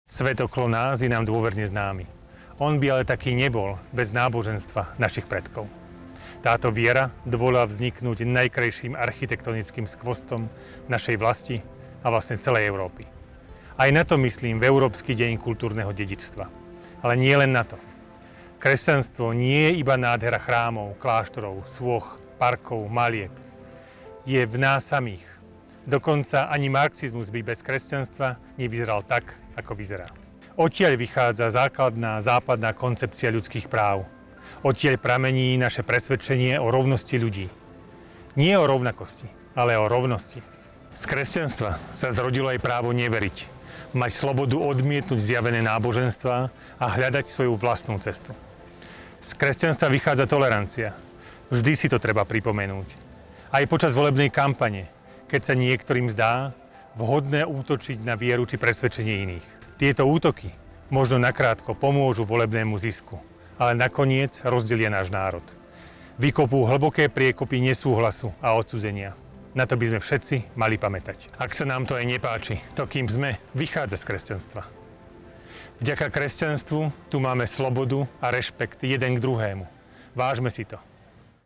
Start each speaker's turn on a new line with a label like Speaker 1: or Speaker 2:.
Speaker 1: Svet okolo nás je nám dôverne známy. On by ale taký nebol bez náboženstva našich predkov. Táto viera dovolila vzniknúť najkrajším architektonickým skvostom našej vlasti a vlastne celej Európy. Aj na to myslím v Európsky deň kultúrneho dedičstva. Ale nie len na to. Kresťanstvo nie je iba nádhera chrámov, kláštorov, sôch, parkov, malieb. Je v nás samých. Dokonca ani marxizmus by bez kresťanstva nevyzeral tak, ako vyzerá. Odtiaľ vychádza základná západná koncepcia ľudských práv. Odtiaľ pramení naše presvedčenie o rovnosti ľudí. Nie o rovnakosti, ale o rovnosti. Z kresťanstva sa zrodilo aj právo neveriť, mať slobodu odmietnúť zjavené náboženstvá a hľadať svoju vlastnú cestu. Z kresťanstva vychádza tolerancia. Vždy si to treba pripomenúť. Aj počas volebnej kampane, keď sa niektorým zdá vhodné útočiť na vieru či presvedčenie iných. Tieto útoky možno nakrátko pomôžu volebnému zisku, ale nakoniec rozdelia náš národ. Vykopú hlboké priekopy nesúhlasu a odcudzenia. Na to by sme všetci mali pamätať. Ak sa nám to aj nepáči, to kým sme, vychádza z kresťanstva. Vďaka kresťanstvu tu máme slobodu a rešpekt jeden k druhému. Vážme si to.